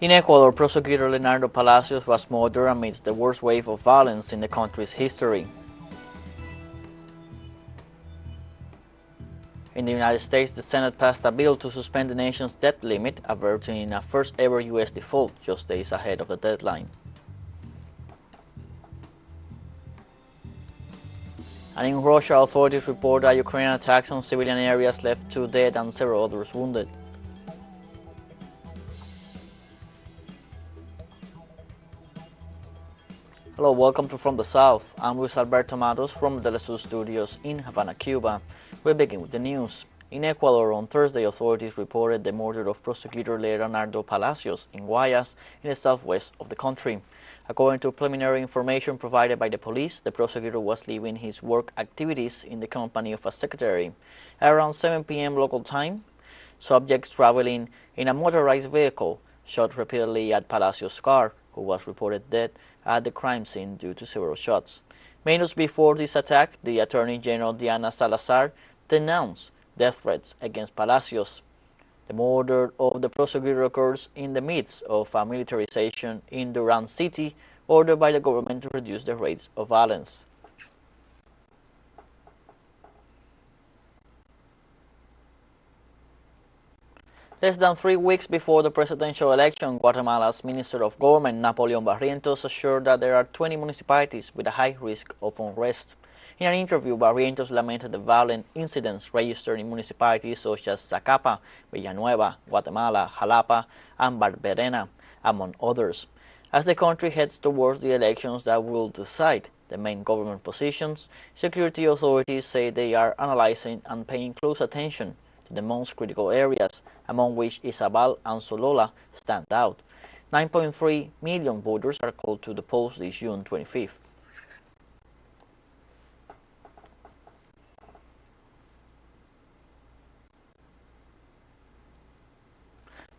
In Ecuador, Prosecutor Palacios was murdered amidst the worst wave of violence in the country's history. In the United States, the Senate passed a bill to suspend the nation's debt limit, averting a first-ever U.S. default just days ahead of the deadline. And in Russia, authorities report that Ukrainian attacks on civilian areas left 2 dead and several others wounded. Hello, welcome to From the South. I'm Luis Alberto Matos from the TeleSUR studios in Havana, Cuba. We begin with the news. In Ecuador, on Thursday, authorities reported the murder of Prosecutor Leonardo Palacios in Guayas, in the southwest of the country. According to preliminary information provided by the police, the prosecutor was leaving his work activities in the company of a secretary. At around 7 p.m. local time, subjects traveling in a motorized vehicle shot repeatedly at Palacios' car, who was reported dead at the crime scene due to several shots. Minutes before this attack, the Attorney General Diana Salazar denounced death threats against Palacios. The murder of the prosecutor occurs in the midst of a militarization in Durán City ordered by the government to reduce the rates of violence. Less than 3 weeks before the presidential election, Guatemala's Minister of Government, Napoleon Barrientos, assured that there are 20 municipalities with a high risk of unrest. In an interview, Barrientos lamented the violent incidents registered in municipalities such as Zacapa, Villanueva, Guatemala, Jalapa, and Barberena, among others. As the country heads towards the elections that will decide the main government positions, security authorities say they are analyzing and paying close attention to the most critical areas, among which Izabal and Solola stand out. 9.3 million voters are called to the polls this June 25th.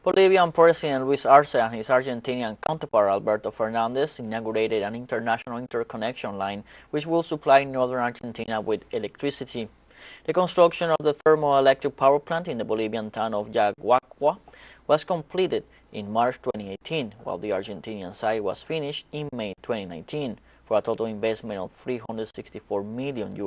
Bolivian President Luis Arce and his Argentinian counterpart Alberto Fernandez inaugurated an international interconnection line which will supply northern Argentina with electricity. The construction of the thermoelectric power plant in the Bolivian town of Yaguacua was completed in March 2018, while the Argentinian side was finished in May 2019, for a total investment of $364 million. The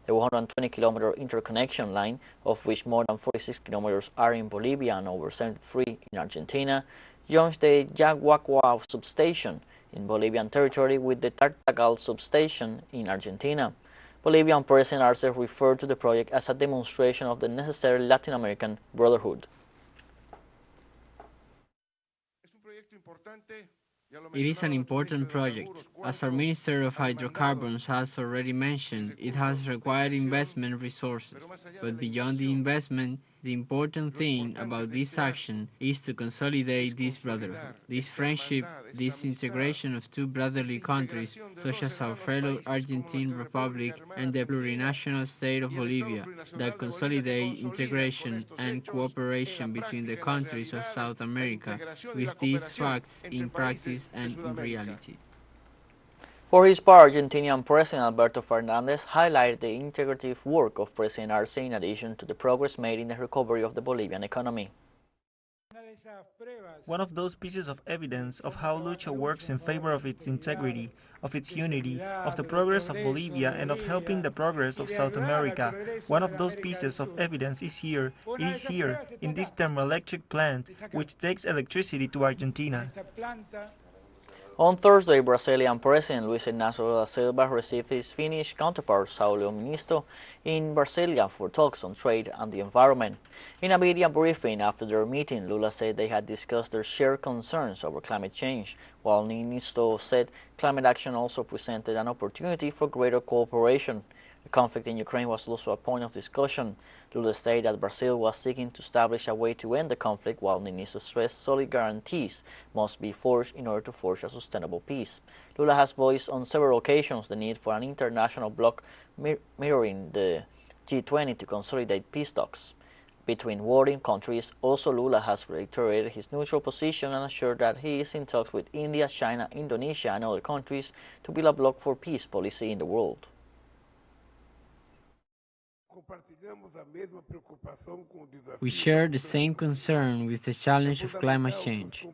120-kilometer interconnection line, of which more than 46 kilometers are in Bolivia and over 73 in Argentina, joins the Yaguacua substation in Bolivian territory with the Tartagal substation in Argentina. Bolivian President Arce referred to the project as a demonstration of the necessary Latin American brotherhood. It is an important project. As our Minister of Hydrocarbons has already mentioned, it has required investment resources. But beyond the investment, the important thing about this action is to consolidate this brotherhood, this friendship, this integration of two brotherly countries, such as our fellow Argentine Republic and the plurinational state of Bolivia, that consolidate integration and cooperation between the countries of South America, with these facts in practice and in reality. For his part, Argentinian President Alberto Fernandez highlighted the integrative work of President Arce in addition to the progress made in the recovery of the Bolivian economy. One of those pieces of evidence of how Lucha works in favor of its integrity, of its unity, of the progress of Bolivia, and of helping the progress of South America. One of those pieces of evidence is here. It is here, in this thermoelectric plant, which takes electricity to Argentina. On Thursday, Brazilian President Luis Inácio da Silva received his Finnish counterpart Sauli Niinisto in Brasilia for talks on trade and the environment. In a media briefing after their meeting, Lula said they had discussed their shared concerns over climate change, while Niinisto said climate action also presented an opportunity for greater cooperation. The conflict in Ukraine was also a point of discussion. Lula stated that Brazil was seeking to establish a way to end the conflict, while Niinisto stressed solid guarantees must be forged in order to forge a sustainable peace. Lula has voiced on several occasions the need for an international bloc mirroring the G20 to consolidate peace talks between warring countries. Also, Lula has reiterated his neutral position and assured that he is in talks with India, China, Indonesia, and other countries to build a bloc for peace policy in the world. We share the same concern with the challenge of climate change.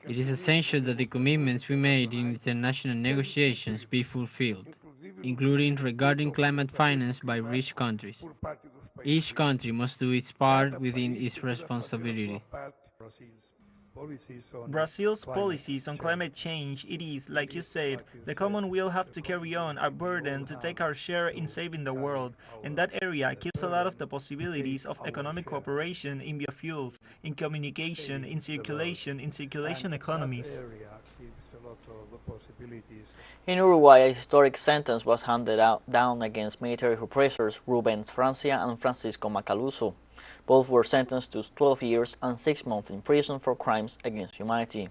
It is essential that the commitments we made in international negotiations be fulfilled, including regarding climate finance by rich countries. Each country must do its part within its responsibility. Brazil's policies on climate change, it is, like you said, the common will have to carry on our burden to take our share in saving the world, and that area keeps a lot of the possibilities of economic cooperation in biofuels, in communication, in circulation economies. In Uruguay, a historic sentence was handed down against military repressors Rubens Francia and Francisco Macaluso. Both were sentenced to 12 years and 6 months in prison for crimes against humanity.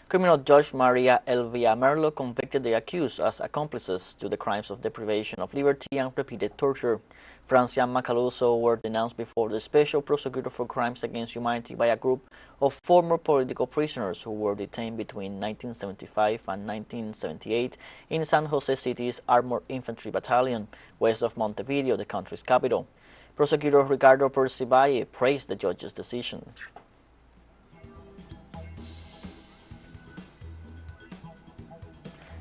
Criminal Judge Maria Elvia Merlo convicted the accused as accomplices to the crimes of deprivation of liberty and repeated torture. Francia and Macaluso were denounced before the Special Prosecutor for Crimes Against Humanity by a group of former political prisoners who were detained between 1975 and 1978 in San Jose City's Armored Infantry Battalion, west of Montevideo, the country's capital. Prosecutor Ricardo Percivalle praised the judge's decision.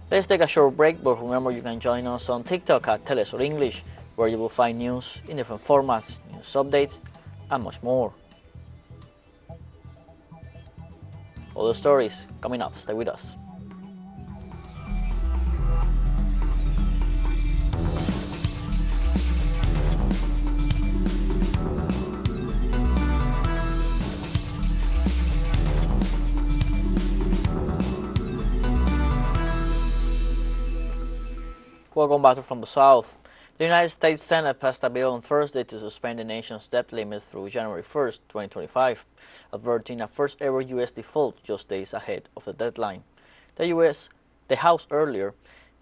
Let's take a short break, but remember you can join us on TikTok at TeleSUR English, where you will find news in different formats, news updates, and much more. All the stories coming up. Stay with us. Welcome back from the South. The United States Senate passed a bill on Thursday to suspend the nation's debt limit through January 1st, 2025, averting a first-ever U.S. default just days ahead of the deadline. The House earlier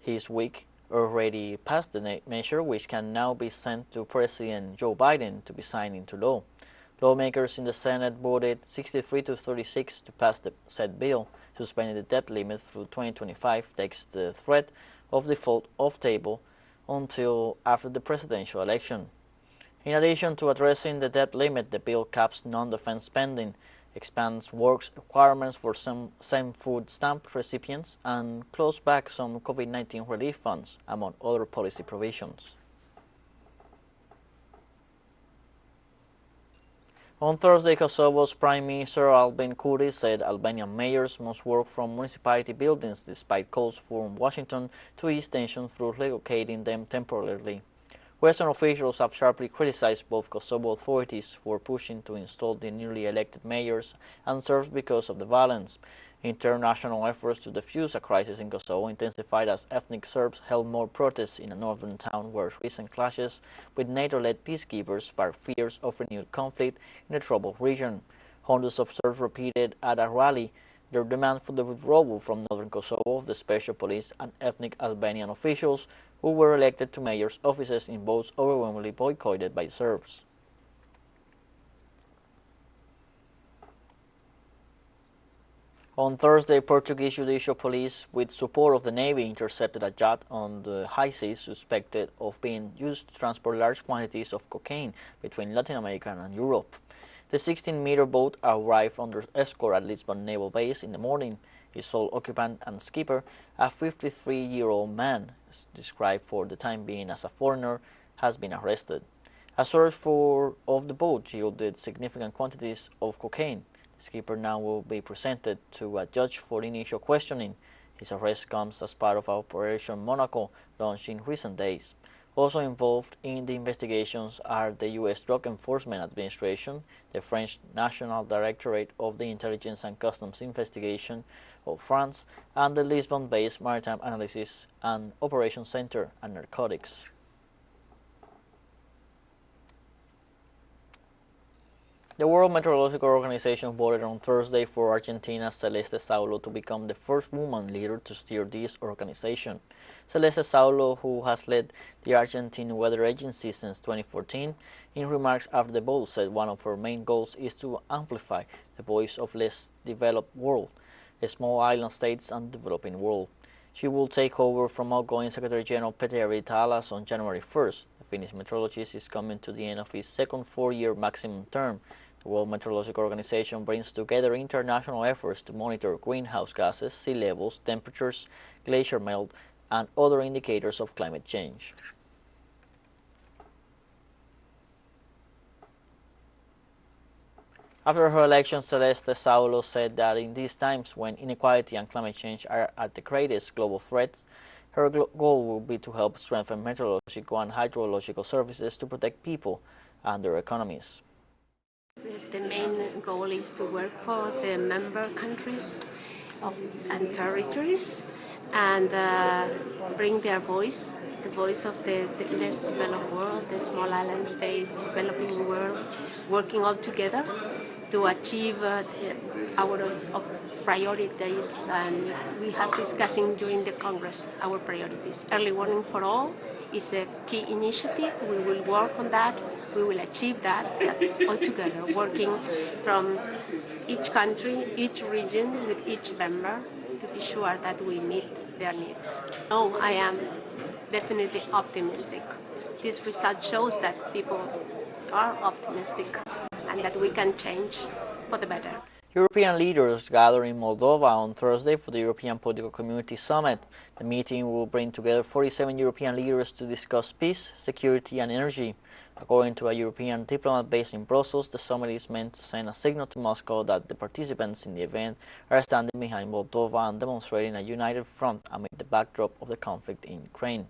this week already passed the measure, which can now be sent to President Joe Biden to be signed into law. Lawmakers in the Senate voted 63 to 36 to pass the said bill. Suspending the debt limit through 2025 takes the threat of default off table until after the presidential election. In addition to addressing the debt limit, the bill caps non-defense spending, expands work requirements for some food stamp recipients, and closes back some COVID-19 relief funds, among other policy provisions. On Thursday, Kosovo's Prime Minister Albin Kurti said Albanian mayors must work from municipality buildings despite calls from Washington to ease tension through relocating them temporarily. Western officials have sharply criticized both Kosovo authorities for pushing to install the newly elected mayors and Serbs because of the violence. International efforts to defuse a crisis in Kosovo intensified as ethnic Serbs held more protests in a northern town where recent clashes with NATO-led peacekeepers sparked fears of renewed conflict in the troubled region. Hundreds of Serbs repeated at a rally their demand for the withdrawal from northern Kosovo of the special police and ethnic Albanian officials who were elected to mayors' offices in votes overwhelmingly boycotted by Serbs. On Thursday, Portuguese judicial police, with support of the Navy, intercepted a yacht on the high seas suspected of being used to transport large quantities of cocaine between Latin America and Europe. The 16-meter boat arrived under escort at Lisbon Naval Base in the morning. Its sole occupant and skipper, a 53-year-old man, described for the time being as a foreigner, has been arrested. A search of the boat yielded significant quantities of cocaine. The skipper now will be presented to a judge for initial questioning. His arrest comes as part of Operation Monaco, launched in recent days. Also involved in the investigations are the U.S. Drug Enforcement Administration, the French National Directorate of the Intelligence and Customs Investigation of France, and the Lisbon-based Maritime Analysis and Operations Center and Narcotics. The World Metrological Organization voted on Thursday for Argentina's Celeste Salo to become the first woman leader to steer this organization. Celeste Salo, who has led the Argentine Weather Agency since 2014, in remarks after the vote said one of her main goals is to amplify the voice of less developed world, small island states and developing world. She will take over from outgoing Secretary General Peter Talas on January 1st. The Finnish meteorologist is coming to the end of his second four-year maximum term. The World Meteorological Organization brings together international efforts to monitor greenhouse gases, sea levels, temperatures, glacier melt, and other indicators of climate change. After her election, Celeste Salo said that in these times when inequality and climate change are at the greatest global threats, her goal will be to help strengthen meteorological and hydrological services to protect people and their economies. The main goal is to work for the member countries and territories and bring their voice, the voice of the less developed world, the small island states, developing world, working all together to achieve our priorities, and we have discussing during the Congress our priorities. Early warning for all is a key initiative. We will work on that. We will achieve that all together, working from each country, each region, with each member to be sure that we meet their needs. No, I am definitely optimistic. This result shows that people are optimistic and that we can change for the better. European leaders gather in Moldova on Thursday for the European Political Community Summit. The meeting will bring together 47 European leaders to discuss peace, security and energy. According to a European diplomat based in Brussels, the summit is meant to send a signal to Moscow that the participants in the event are standing behind Moldova and demonstrating a united front amid the backdrop of the conflict in Ukraine.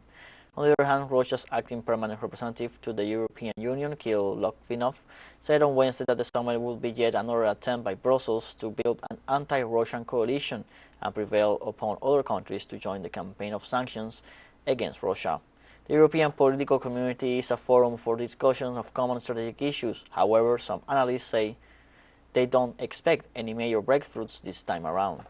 On the other hand, Russia's acting permanent representative to the European Union, Kirill Lokvinov, said on Wednesday that the summit would be yet another attempt by Brussels to build an anti-Russian coalition and prevail upon other countries to join the campaign of sanctions against Russia. The European political community is a forum for discussion of common strategic issues. However, some analysts say they don't expect any major breakthroughs this time around.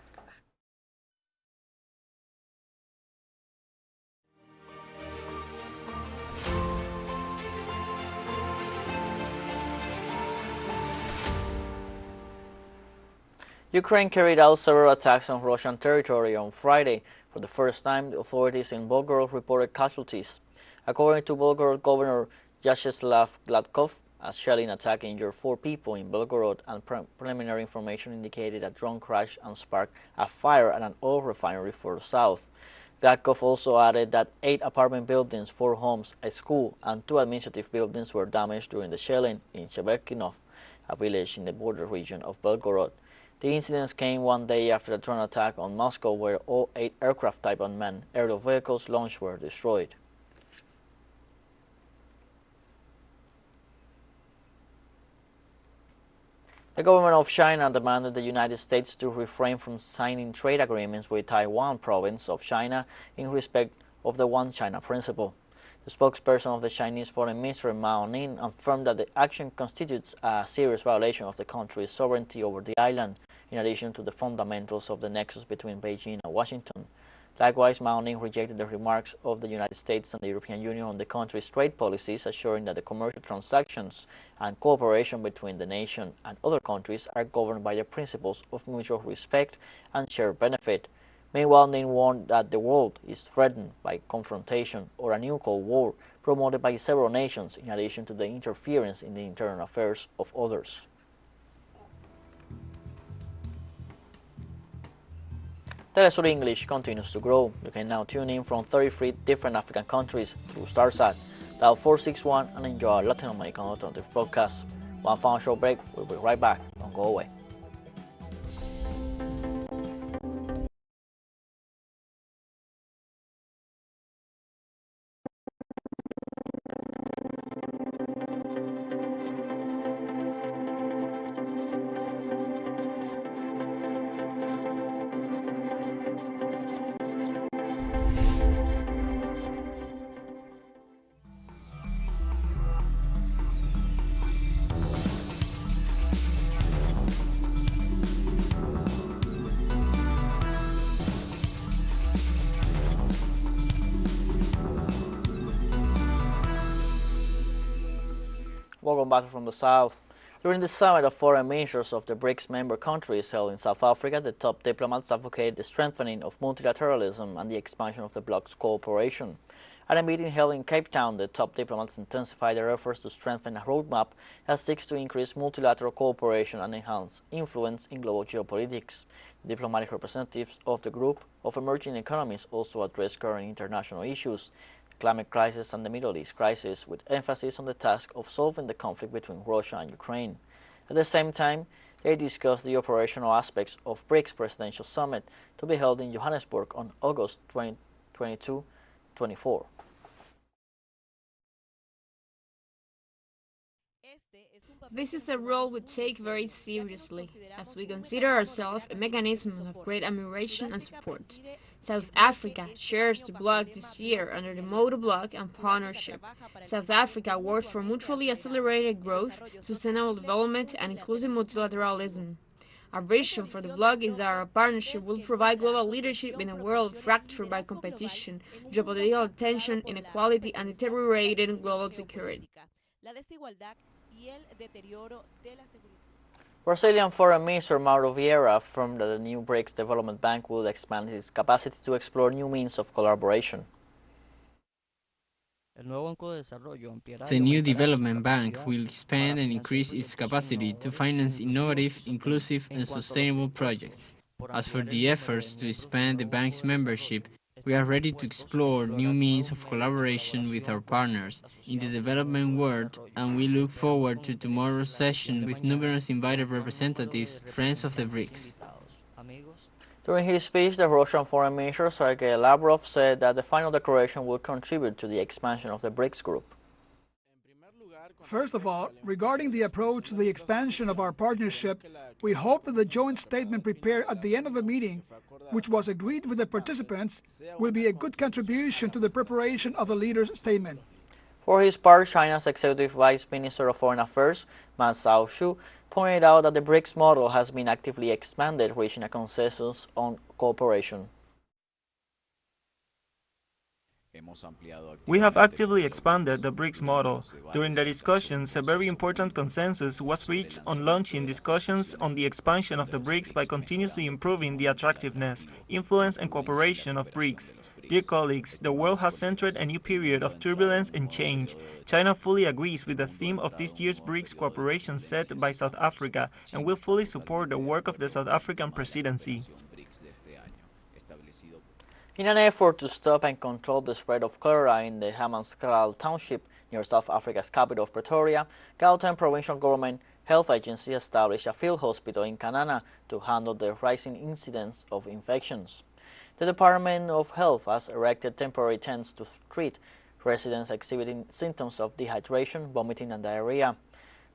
Ukraine carried out several attacks on Russian territory on Friday. For the first time, the authorities in Belgorod reported casualties. According to Belgorod Governor Vyacheslav Gladkov, a shelling attack injured 4 people in Belgorod, and preliminary information indicated a drone crash and sparked a fire at an oil refinery further south. Gladkov also added that 8 apartment buildings, 4 homes, a school, and 2 administrative buildings were damaged during the shelling in Cheverkinov, a village in the border region of Belgorod. The incidents came one day after a drone attack on Moscow where all 8 aircraft type unmanned aerial vehicles launched were destroyed. The government of China demanded the United States to refrain from signing trade agreements with Taiwan province of China in respect of the One China principle. The spokesperson of the Chinese Foreign Minister Mao Ning affirmed that the action constitutes a serious violation of the country's sovereignty over the island, in addition to the fundamentals of the nexus between Beijing and Washington. Likewise, Mao Ning rejected the remarks of the United States and the European Union on the country's trade policies, assuring that the commercial transactions and cooperation between the nation and other countries are governed by the principles of mutual respect and shared benefit. Meanwhile, Ning warned that the world is threatened by confrontation or a new Cold War promoted by several nations, in addition to the interference in the internal affairs of others. TeleSUR English continues to grow. You can now tune in from 33 different African countries through StarSat. Dial 461 and enjoy our Latin American alternative broadcasts. One final short break. We'll be right back. Don't go away. Welcome back from the south. During the summit of foreign ministers of the BRICS member countries held in South Africa, the top diplomats advocated the strengthening of multilateralism and the expansion of the bloc's cooperation. At a meeting held in Cape Town, the top diplomats intensified their efforts to strengthen a roadmap that seeks to increase multilateral cooperation and enhance influence in global geopolitics. Diplomatic representatives of the group of emerging economies also addressed current international issues, the climate crisis and the Middle East crisis, with emphasis on the task of solving the conflict between Russia and Ukraine. At the same time, they discussed the operational aspects of BRICS Presidential Summit to be held in Johannesburg on August 2022-24. This is a role we take very seriously, as we consider ourselves a mechanism of great admiration and support. South Africa shares the bloc this year under the motto Bloc and Partnership. South Africa works for mutually accelerated growth, sustainable development, and inclusive multilateralism. Our vision for the bloc is that our partnership will provide global leadership in a world fractured by competition, geopolitical tension, inequality, and deteriorating global security. Brazilian Foreign Minister Mauro Vieira affirmed that the new BRICS Development Bank will expand its capacity to explore new means of collaboration. The new development bank will expand and increase its capacity to finance innovative, inclusive, and sustainable projects. As for the efforts to expand the bank's membership, we are ready to explore new means of collaboration with our partners in the development world, and we look forward to tomorrow's session with numerous invited representatives, friends of the BRICS. During his speech, the Russian Foreign Minister Sergei Lavrov said that the final declaration will contribute to the expansion of the BRICS group. First of all, regarding the approach to the expansion of our partnership, we hope that the joint statement prepared at the end of the meeting, which was agreed with the participants, will be a good contribution to the preparation of the leaders' statement. For his part, China's Executive Vice Minister of Foreign Affairs, Ma Xiaoshu, pointed out that the BRICS model has been actively expanded, reaching a consensus on cooperation. We have actively expanded the BRICS model. During the discussions, a very important consensus was reached on launching discussions on the expansion of the BRICS by continuously improving the attractiveness, influence, and cooperation of BRICS. Dear colleagues, the world has entered a new period of turbulence and change. China fully agrees with the theme of this year's BRICS cooperation set by South Africa and will fully support the work of the South African presidency. In an effort to stop and control the spread of cholera in the Hammanskraal township near South Africa's capital of Pretoria, Gauteng provincial government health agency established a field hospital in Kanana to handle the rising incidence of infections. The Department of Health has erected temporary tents to treat residents exhibiting symptoms of dehydration, vomiting, and diarrhea.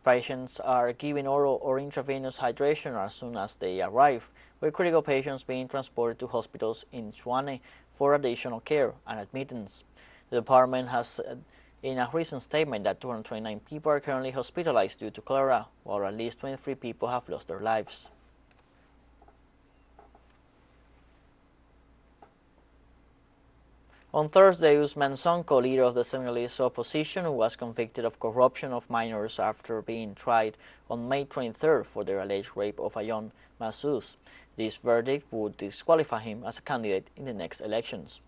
Patients are given oral or intravenous hydration as soon as they arrive, with critical patients being transported to hospitals in Tshwane for additional care and admittance. The department has said in a recent statement that 229 people are currently hospitalized due to cholera, while at least 23 people have lost their lives. On Thursday, Usman Sonko, leader of the Senegalese opposition, who was convicted of corruption of minors after being tried on May 23rd for their alleged rape of a young Massouz. This verdict would disqualify him as a candidate in the next elections.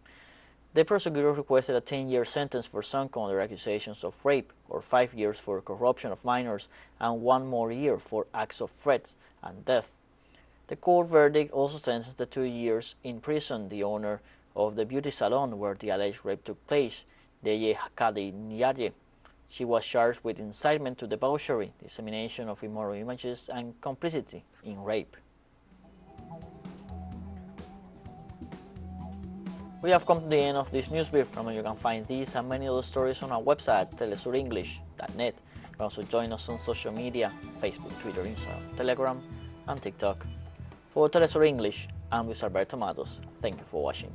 The prosecutor requested a 10-year sentence for Sonko under accusations of rape, or 5 years for corruption of minors, and 1 more year for acts of threats and death. The court verdict also sentenced to 2 years in prison the owner of the beauty salon where the alleged rape took place, Deye Hakadi. She was charged with incitement to debauchery, dissemination of immoral images, and complicity in rape. We have come to the end of this news brief. Remember, you can find these and many other stories on our website, telesurenglish.net. You can also join us on social media, Facebook, Twitter, Instagram, Telegram, and TikTok. For TeleSUR English, I'm Luis Alberto Matos. Thank you for watching.